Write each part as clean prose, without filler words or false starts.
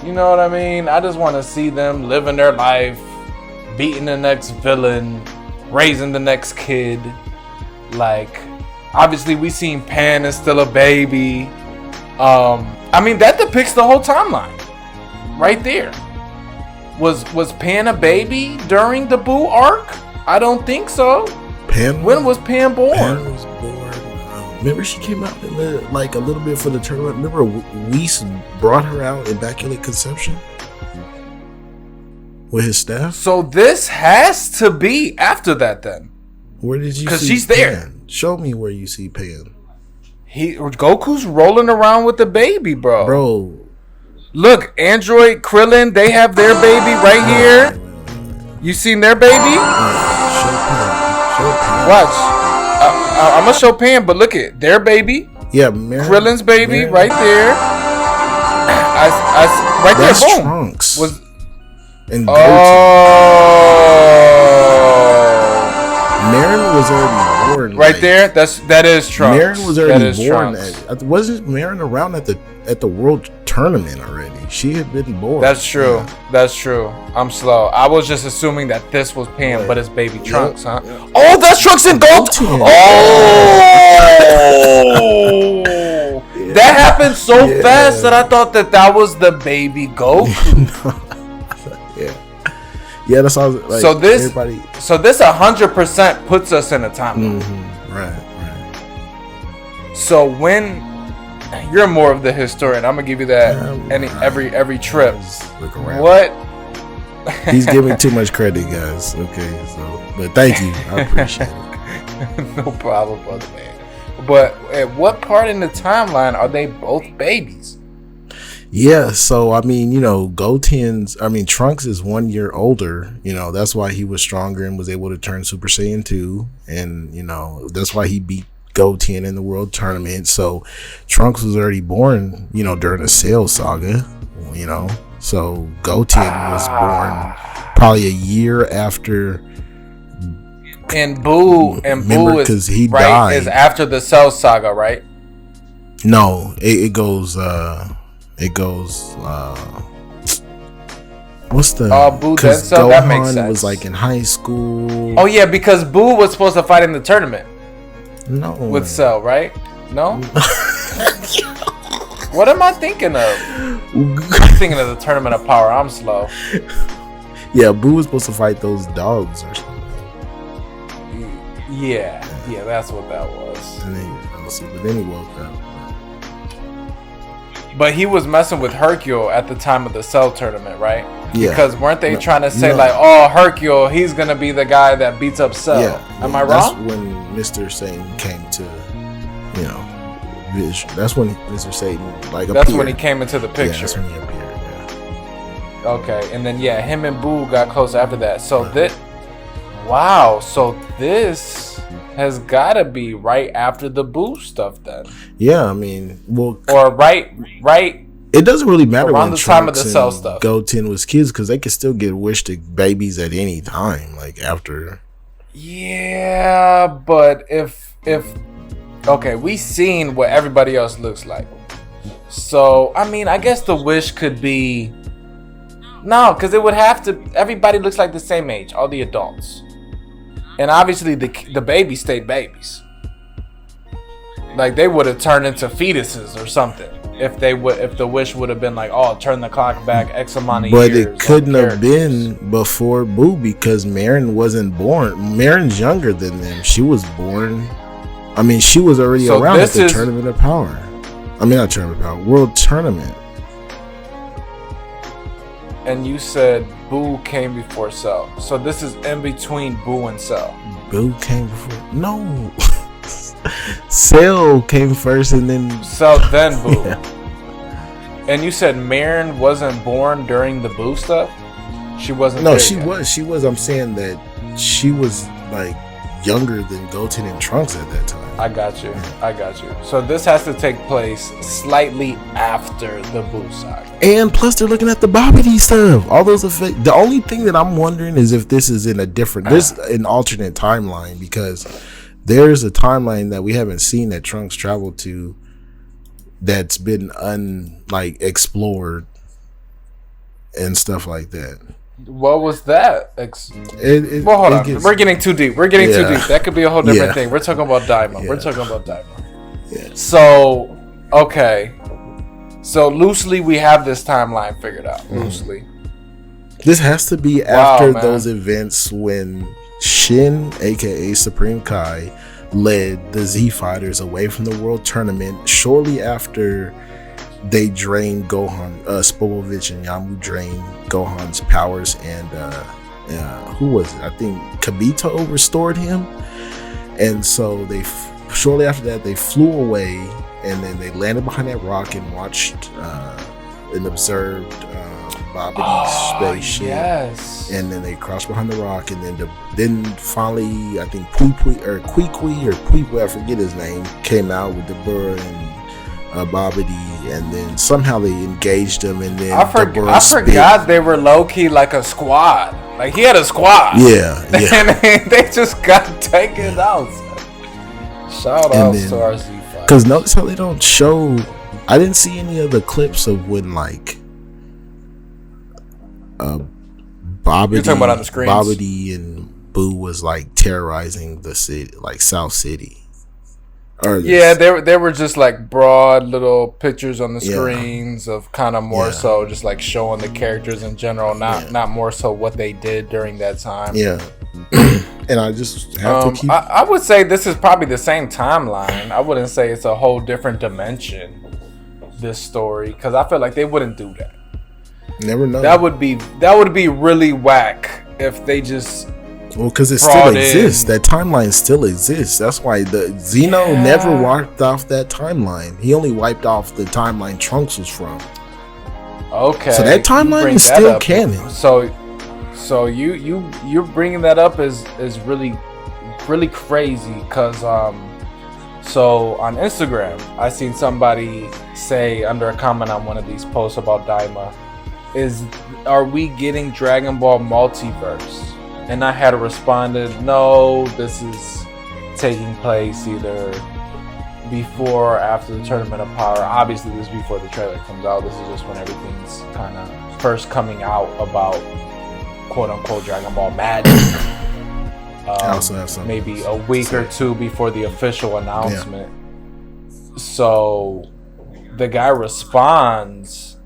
You know what I mean? I just want to see them living their life, beating the next villain, raising the next kid. Like, obviously we seen Pan is still a baby. I mean, that depicts the whole timeline right there. Was Pan a baby during the Boo arc? I don't think so. When was Pan born? Pan was born. Remember, she came out in the, like, a little bit for the tournament. Remember, Whis brought her out Immaculate Conception with his staff. So this has to be after that, then. Where did you see? Because she's Pan? there. Show me where you see Pan. Goku's rolling around with the baby, bro. Bro. Look, Android, Krillin, they have their baby right here. You seen their baby? Show Pan. Watch. I'm gonna show Pan, but look at their baby. Yeah, Krillin's baby right there. Right That's there, boom. Trunks. And Oh. Marin was already born. Right there. That is Trunks. Marin was already born. Wasn't Marin around at the World Tournament already? She had been born. That's true. Yeah. That's true. I'm slow. I was just assuming that this was Pan, Right. but it's baby Trunks, huh? Yeah. Oh, that's Trunks and Goten. Oh! That happened so fast that I thought that was the baby Goku. Yeah, that's how. Like, so this everybody. 100% puts us in a timeline. Right. So when you're more of the historian, I'm gonna give you that every trip. Look around. What? He's giving too much credit, guys. Okay, so but thank you, I appreciate it. No problem, brother, man. But at what part in the timeline are they both babies? Yeah, so I mean, Trunks is 1 year older. That's why he was stronger and was able to turn Super Saiyan 2, and that's why he beat Goten in the World Tournament. So Trunks was already born, during the Cell Saga. So Goten was born probably a year after. And Boo because he right, died is after the Cell Saga, right? No, it goes. What's the? Boo because Cell. That makes sense. Gohan was like in high school. Oh yeah, because Boo was supposed to fight in the tournament. No. With Cell, right? No. What am I thinking of? I'm thinking of the Tournament of Power. I'm slow. Yeah, Boo was supposed to fight those dogs or something. Yeah, that's what that was. And then he woke up. But he was messing with Hercule at the time of the Cell tournament, right? Yeah. Because weren't they trying to say Hercule, he's gonna be the guy that beats up Cell? Yeah. Am I wrong? That's when Mr. Satan came to, vision. That's when Mr. Satan appeared. That's when he came into the picture. Yeah, that's when he appeared. Yeah. Okay, and then him and Boo got close after that. So so this has got to be right after the Boo stuff then. Yeah, I mean, or right. It doesn't really matter around when the Trunks time of the Cell stuff. Goten was kids, because they could still get wished to babies at any time, like after. Yeah, but if okay, we seen what everybody else looks like. So I mean, I guess the wish could be because it would have to. Everybody looks like the same age, all the adults. And obviously the babies stayed babies. Like they would have turned into fetuses or something if the wish would have been like, turn the clock back X amount of years. But it couldn't have been before Boo, because Marin wasn't born. Marin's younger than them. She was born. I mean, she was already around at the Tournament of Power. I mean, not Tournament of Power, World Tournament. And you said Boo came before Cell. So this is in between Boo and Cell. Boo came before. No. Cell came first and then. Cell, then Boo. Yeah. And you said Marin wasn't born during the Boo stuff? She wasn't. No, she was. She was. I'm saying that she was like younger than Goten and Trunks at that time. I got you. So this has to take place slightly after the Boo saga. And plus, they're looking at the Babidi stuff. All those effects. The only thing that I'm wondering is if this is in there's an alternate timeline, because there's a timeline that we haven't seen that Trunks traveled to that's been explored. and stuff like that. What was that? Well, hold on. We're getting too deep. Too deep. That could be a whole different thing. We're talking about DAIMA. Yeah. So, okay. So, loosely, we have this timeline figured out. Loosely. This has to be after those events when Shin, a.k.a. Supreme Kai, led the Z Fighters away from the World Tournament shortly after they drained Gohan, Spopovich and Yamu drained Gohan's powers, and who was it? I think Kabito restored him. And so shortly after that, they flew away, and then they landed behind that rock and watched and observed Babidi's spaceship. Yes. And then they crossed behind the rock, and then finally, I think Pui or Pui, I forget his name, came out with the Burr and Babidi, and then somehow they engaged them, and then I forgot they were low key like a squad. Like he had a squad. Yeah. And they just got taken out. Shout out to our Z Fighters. Because notice how they don't show. I didn't see any of the clips of when like Babidi. You're talking about on the screens. Babidi and Boo was like terrorizing the city, like South City. They were just like broad little pictures on the screens of kind of more so just like showing the characters in general, not more so what they did during that time. Yeah. And I just have to keep. I would say this is probably the same timeline. I wouldn't say it's a whole different dimension. This story, because I feel like they wouldn't do that. Never know. That would be really whack if they just. Well, because it still exists. That timeline still exists. That's why the Zeno never wiped off that timeline. He only wiped off the timeline Trunks was from. Okay. So that timeline is still canon. So you're bringing that up is really really crazy, because so on Instagram I seen somebody say under a comment on one of these posts about DAIMA, are we getting Dragon Ball Multiverse? And I had responded, no, this is taking place either before or after the Tournament of Power. Obviously, this is before the trailer comes out. This is just when everything's kind of first coming out about quote-unquote Dragon Ball Magic. I also have some maybe a week or two before the official announcement. Yeah. So the guy responds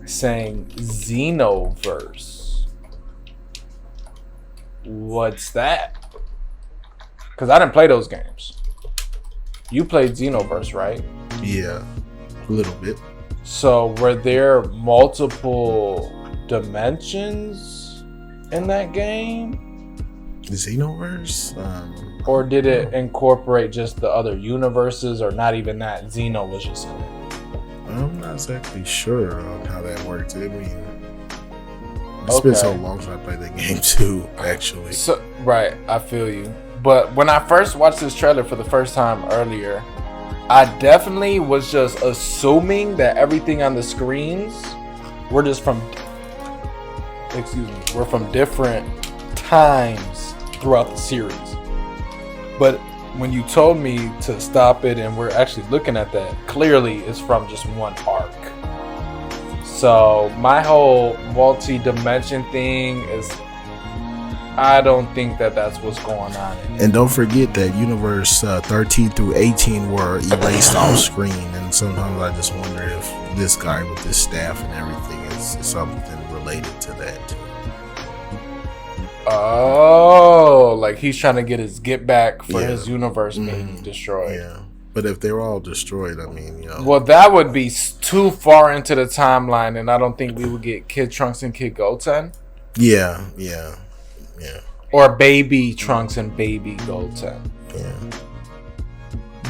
saying Xenoverse. What's that? Because I didn't play those games. You played Xenoverse, right? Yeah, a little bit. So were there multiple dimensions in that game? Xenoverse? Or did it incorporate just the other universes, or not even that? Xeno was just in it? I'm not exactly sure on how that works. I mean, it's been so long since I played that game too, actually. So, right, I feel you. But when I first watched this trailer for the first time earlier, I definitely was just assuming that everything on the screens were just from different times throughout the series. But when you told me to stop it and we're actually looking at that, clearly it's from just one arc. So my whole multi-dimension thing is, I don't think that that's what's going on. And don't forget that universe 13 through 18 were erased off screen, and sometimes I just wonder if this guy with his staff and everything is something related to that. Oh, like he's trying to get his get back for his universe being destroyed. Yeah. But if they were all destroyed, I mean, you know. Well, that would be too far into the timeline, and I don't think we would get Kid Trunks and Kid Goten. Yeah. Or Baby Trunks and Baby Goten. Yeah.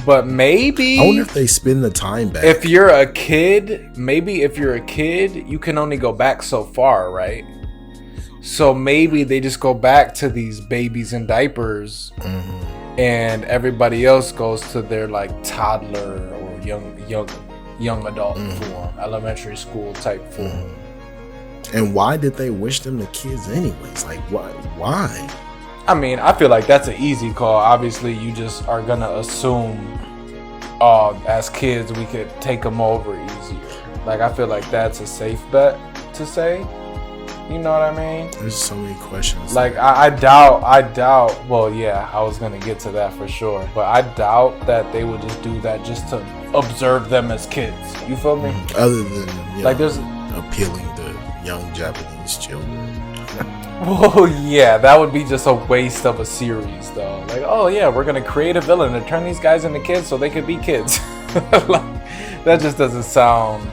But maybe... I wonder if they spin the time back. If you're a kid, you can only go back so far, right? So maybe they just go back to these babies in diapers, and everybody else goes to their like toddler or young adult form, elementary school type form. And why did they wish them the kids anyways? Like, why? I mean, I feel like that's an easy call. Obviously, you just are gonna assume, as kids, we could take them over easier. Like, I feel like that's a safe bet to say. You know what I mean? There's so many questions. Like I doubt. Well, yeah, I was gonna get to that for sure, but I doubt that they would just do that just to observe them as kids. You feel me? Other than like there's appealing to young Japanese children. Well, yeah, that would be just a waste of a series, though. Like, oh yeah, we're gonna create a villain and turn these guys into kids so they could be kids. Like, that just doesn't sound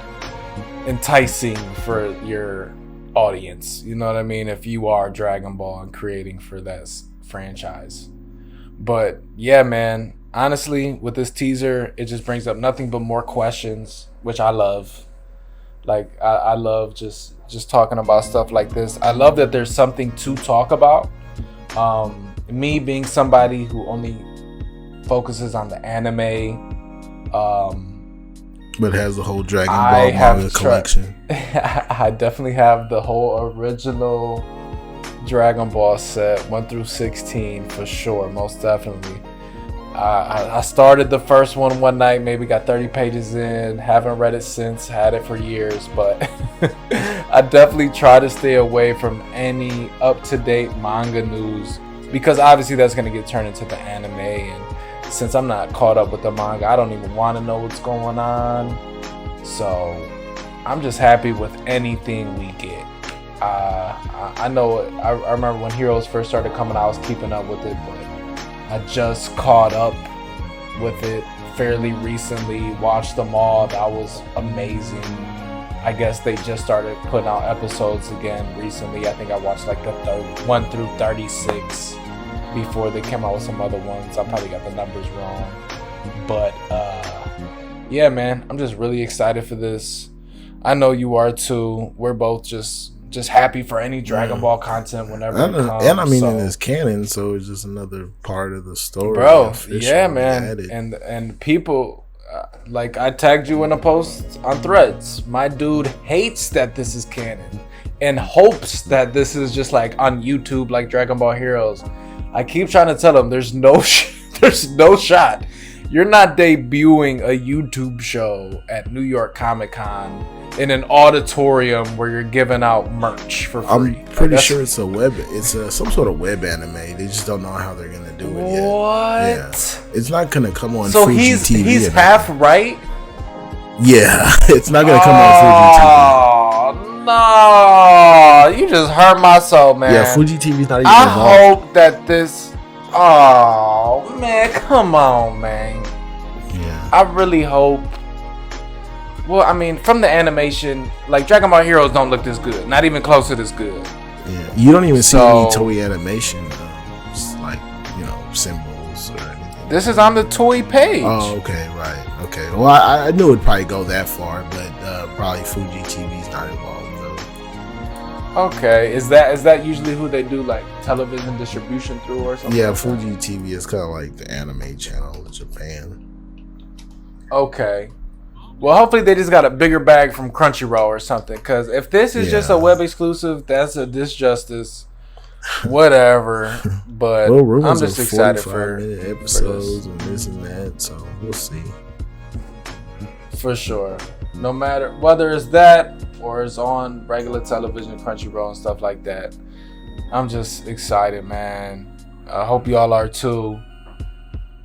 enticing for your audience. You know what I mean? If you are Dragon Ball and creating for that franchise. But yeah, man, honestly, with this teaser, it just brings up nothing but more questions, which I love. Like, I love just talking about stuff like this. I love that there's something to talk about. Me being somebody who only focuses on the anime, but has the whole Dragon Ball manga collection. I definitely have the whole original Dragon Ball set, 1 through 16 for sure, most definitely. I started the first one night, maybe got 30 pages in, haven't read it since, had it for years, but I definitely try to stay away from any up-to-date manga news, because obviously that's going to get turned into the anime, and since I'm not caught up with the manga, I don't even want to know what's going on. So I'm just happy with anything we get. I know I remember when Heroes first started coming out, I was keeping up with it, but I just caught up with it fairly recently, watched them all. That was amazing. I guess they just started putting out episodes again recently. I think I watched like the 1 through 36 before they came out with some other ones. I probably got the numbers wrong. But yeah, man, I'm just really excited for this. I know you are too. We're both just happy for any Dragon Ball content whenever it comes. And I mean, and it's canon, so it's just another part of the story. Bro, yeah, man. And people, like, I tagged you in a post on Threads. My dude hates that this is canon and hopes that this is just like on YouTube, like Dragon Ball Heroes. I keep trying to tell him there's no shot. You're not debuting a YouTube show at New York Comic Con in an auditorium where you're giving out merch for free. I'm pretty sure it's some sort of web anime. They just don't know how they're gonna do it yet. What? Yeah. It's not gonna come on so Fuji TV. He's half right? Yeah, it's not gonna come on Fuji TV. No, you just hurt my soul, man. Yeah, Fuji TV's not even I involved. hope that this. Oh man, come on, man. Yeah. I really hope. Well, I mean, from the animation, like Dragon Ball Heroes don't look this good. Not even close to this good. Yeah, you don't even see any Toei animation, like, symbols or anything. This is on the Toei page. Oh, okay, right, okay. Well, I knew it'd probably go that far, but probably Fuji TV's not involved though. Okay, is that usually who they do like television distribution through or something? Yeah, Fuji TV is kind of like the anime channel in Japan. Okay. Well, hopefully they just got a bigger bag from Crunchyroll or something. Because if this is just a web exclusive, that's a disjustice. Whatever. But well, I'm just excited for episodes and this and that. So we'll see. For sure. No matter whether it's that or it's on regular television, Crunchyroll and stuff like that. I'm just excited, man. I hope y'all are too.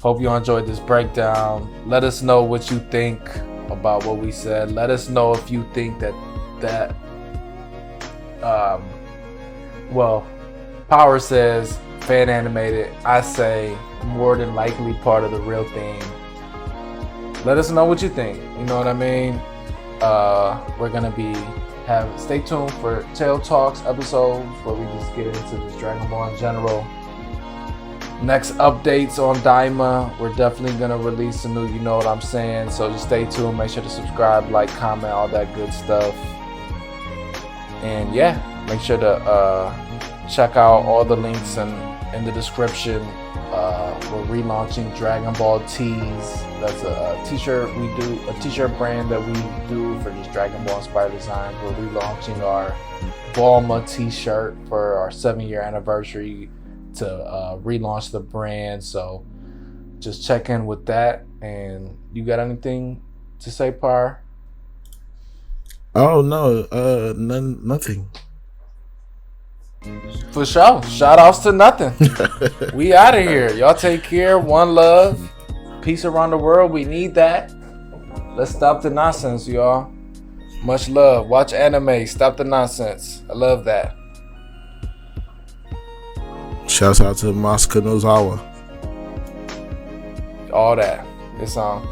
Hope you enjoyed this breakdown. Let us know what you think about what we said. Let us know if you think that Power says fan animated. I say more than likely part of the real thing. Let us know what you think. You know what I mean? We're gonna stay tuned for Tail Talks episodes where we just get into this Dragon Ball in general. Next updates on DAIMA, we're definitely going to release a new, you know what I'm saying. So just stay tuned. Make sure to subscribe, like, comment, all that good stuff. And yeah, make sure to check out all the links in the description. We're relaunching Dragon Ball Tees. That's a t-shirt a t-shirt brand that we do for just Dragon Ball inspired designs. We're relaunching our Bulma t-shirt for our 7-year anniversary to relaunch the brand. So just check in with that. And you got anything to say, Par? Oh no, nothing. For sure. Shout outs to nothing. We out of here. Y'all take care. One love. Peace around the world. We need that. Let's stop the nonsense, y'all. Much love. Watch anime. Stop the nonsense. I love that. Shouts out to Masuka Nozawa. All that. It's on.